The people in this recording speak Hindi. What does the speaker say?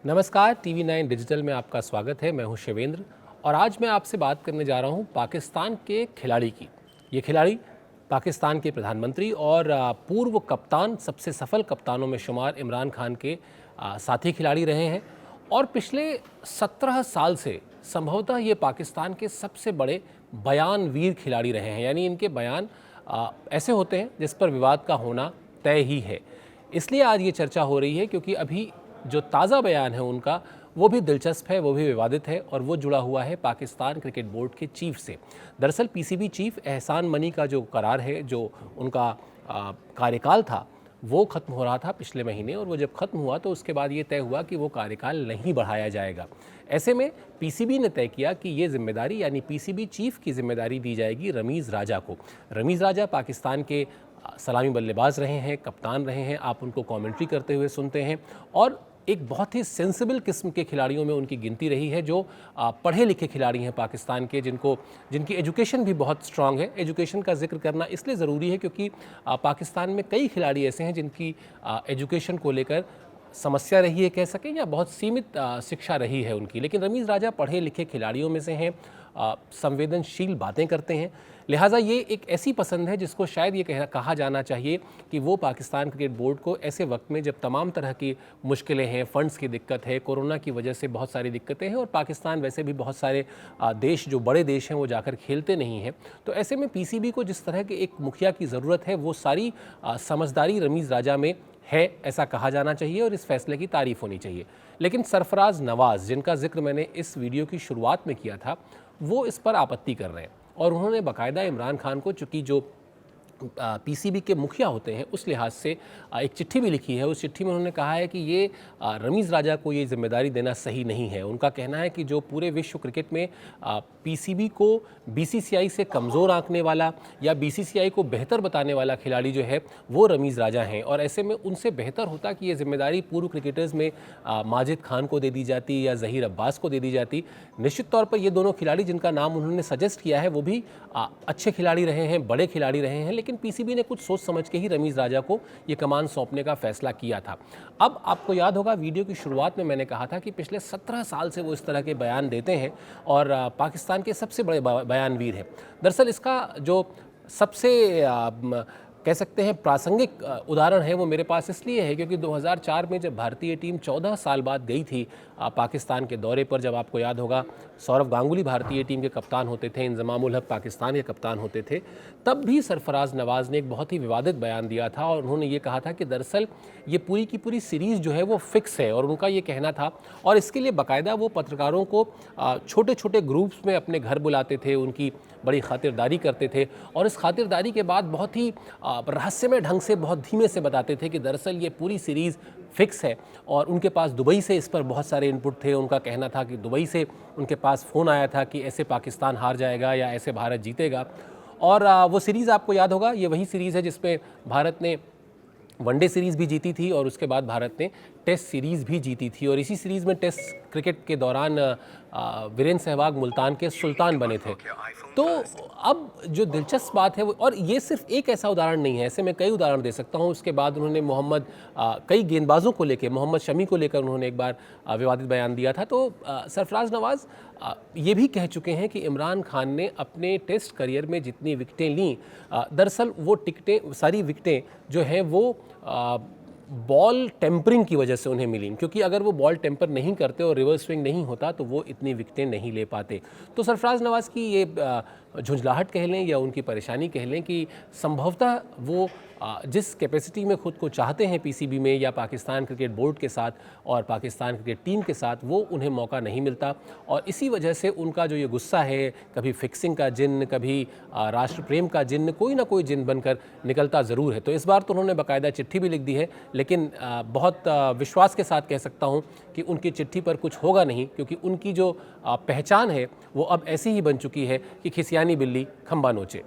नमस्कार, टीवी 9 डिजिटल में आपका स्वागत है। मैं हूं शिवेंद्र और आज मैं आपसे बात करने जा रहा हूं पाकिस्तान के खिलाड़ी की। ये खिलाड़ी पाकिस्तान के प्रधानमंत्री और पूर्व कप्तान, सबसे सफल कप्तानों में शुमार इमरान खान के साथी खिलाड़ी रहे हैं और पिछले 17 साल से संभवतः ये पाकिस्तान के सबसे बड़े बयानवीर खिलाड़ी रहे हैं। यानी इनके बयान ऐसे होते हैं जिस पर विवाद का होना तय ही है। इसलिए आज ये चर्चा हो रही है क्योंकि अभी जो ताज़ा बयान है उनका, वो भी दिलचस्प है, वो भी विवादित है और वो जुड़ा हुआ है पाकिस्तान क्रिकेट बोर्ड के चीफ से। दरअसल पीसीबी चीफ एहसान मनी का जो करार है, जो उनका कार्यकाल था, वो ख़त्म हो रहा था पिछले महीने और वो जब ख़त्म हुआ तो उसके बाद ये तय हुआ कि वो कार्यकाल नहीं बढ़ाया जाएगा। ऐसे में पीसीबी ने तय किया कि ये जिम्मेदारी यानी पीसीबी चीफ की जिम्मेदारी दी जाएगी रमीज़ राजा को। रमीज़ राजा पाकिस्तान के सलामी बल्लेबाज रहे हैं, कप्तान रहे हैं, आप उनको कमेंट्री करते हुए सुनते हैं और एक बहुत ही सेंसिबल किस्म के खिलाड़ियों में उनकी गिनती रही है, जो पढ़े लिखे खिलाड़ी हैं पाकिस्तान के, जिनकी एजुकेशन भी बहुत स्ट्रांग है। एजुकेशन का जिक्र करना इसलिए ज़रूरी है क्योंकि पाकिस्तान में कई खिलाड़ी ऐसे हैं जिनकी एजुकेशन को लेकर समस्या रही है, कह सकें, या बहुत सीमित शिक्षा रही है उनकी। लेकिन रमीज़ राजा पढ़े लिखे खिलाड़ियों में से हैं, संवेदनशील बातें करते हैं। लिहाजा ये एक ऐसी पसंद है जिसको शायद ये कहा जाना चाहिए कि वो पाकिस्तान क्रिकेट बोर्ड को ऐसे वक्त में, जब तमाम तरह की मुश्किलें हैं, फ़ंड्स की दिक्कत है, कोरोना की वजह से बहुत सारी दिक्कतें हैं और पाकिस्तान वैसे भी बहुत सारे देश, जो बड़े देश हैं, वो जाकर खेलते नहीं हैं, तो ऐसे में पीसीबी को जिस तरह के एक मुखिया की ज़रूरत है, वो सारी समझदारी रमीज़ राजा में है, ऐसा कहा जाना चाहिए और इस फैसले की तारीफ़ होनी चाहिए। लेकिन सरफराज नवाज़, जिनका जिक्र मैंने इस वीडियो की शुरुआत में किया था, वो इस पर आपत्ति कर रहे हैं और उन्होंने बाकायदा इमरान खान को, चूँकि जो पीसीबी के मुखिया होते हैं, उस लिहाज से एक चिट्ठी भी लिखी है। उस चिट्ठी में उन्होंने कहा है कि ये रमीज़ राजा को ये जिम्मेदारी देना सही नहीं है। उनका कहना है कि जो पूरे विश्व क्रिकेट में पीसीबी को बीसीसीआई से कमज़ोर आंकने वाला या बीसीसीआई को बेहतर बताने वाला खिलाड़ी जो है, वो रमीज़ राजा हैं और ऐसे में उनसे बेहतर होता कि ये जिम्मेदारी पूर्व क्रिकेटर्स में माजिद खान को दे दी जाती या ज़हीर अब्बास को दे दी जाती। निश्चित तौर पर ये दोनों खिलाड़ी जिनका नाम उन्होंने सजेस्ट किया है, वो भी अच्छे खिलाड़ी रहे हैं, बड़े खिलाड़ी रहे हैं, लेकिन पीसीबी ने कुछ सोच समझ के ही रमीज़ राजा को ये कमान सौंपने का फैसला किया था। अब आपको याद होगा, वीडियो की शुरुआत में मैंने कहा था कि पिछले 17 साल से वो इस तरह के बयान देते हैं और पाकिस्तान के सबसे बड़े बयानवीर हैं। दरअसल इसका जो सबसे कह सकते हैं प्रासंगिक उदाहरण है, वो मेरे पास इसलिए है क्योंकि 2004 में जब भारतीय टीम 14 साल बाद गई थी पाकिस्तान के दौरे पर, जब आपको याद होगा सौरव गांगुली भारतीय टीम के कप्तान होते थे, इंजमाम उल हक पाकिस्तान के कप्तान होते थे, तब भी सरफराज नवाज़ ने एक बहुत ही विवादित बयान दिया था और उन्होंने ये कहा था कि दरअसल ये पूरी की पूरी सीरीज़ जो है वो फिक्स है और उनका ये कहना था। और इसके लिए बाकायदा वो पत्रकारों को छोटे छोटे ग्रुप्स में अपने घर बुलाते थे, उनकी बड़ी खातिरदारी करते थे और इस खातिरदारी के बाद बहुत ही रहस्यमय ढंग से, बहुत धीमे से बताते थे कि दरअसल ये पूरी सीरीज़ फिक्स है। और उनके पास दुबई से इस पर बहुत सारे इनपुट थे। उनका कहना था कि दुबई से उनके पास फ़ोन आया था कि ऐसे पाकिस्तान हार जाएगा या ऐसे भारत जीतेगा। और वो सीरीज़ आपको याद होगा, ये वही सीरीज़ है जिसमें भारत ने वनडे सीरीज़ भी जीती थी और उसके बाद भारत ने टेस्ट सीरीज़ भी जीती थी और इसी सीरीज़ में टेस्ट क्रिकेट के दौरान वीरेंद्र सहवाग मुल्तान के सुल्तान बने थे। तो अब जो दिलचस्प बात है वो, और ये सिर्फ एक ऐसा उदाहरण नहीं है, ऐसे मैं कई उदाहरण दे सकता हूँ। उसके बाद उन्होंने कई गेंदबाजों को लेकर, मोहम्मद शमी को लेकर उन्होंने एक बार विवादित बयान दिया था। तो सरफराज नवाज़ ये भी कह चुके हैं कि इमरान खान ने अपने टेस्ट करियर में जितनी विकेटें लीं, दरअसल वो सारी विकेटें जो हैं वो बॉल टेम्परिंग की वजह से उन्हें मिली, क्योंकि अगर वो बॉल टेम्पर नहीं करते और रिवर्स स्विंग नहीं होता तो वो इतनी विकेटें नहीं ले पाते। तो सरफराज नवाज़ की ये झुंझलाहट कह लें या उनकी परेशानी कह लें कि संभवतः वो जिस कैपेसिटी में ख़ुद को चाहते हैं पीसीबी में या पाकिस्तान क्रिकेट बोर्ड के साथ और पाकिस्तान क्रिकेट टीम के साथ, वो उन्हें मौका नहीं मिलता और इसी वजह से उनका जो ये गुस्सा है, कभी फिक्सिंग का जिन्न, कभी राष्ट्र प्रेम का जिन्न, कोई ना कोई जिन्न बनकर निकलता ज़रूर है। तो इस बार तो उन्होंने बाकायदा चिट्ठी भी लिख दी है, लेकिन बहुत विश्वास के साथ कह सकता हूँ कि उनकी चिट्ठी पर कुछ होगा नहीं, क्योंकि उनकी जो पहचान है वो अब ऐसी ही बन चुकी है कि खिसियानी बिल्ली खंबा नोचे।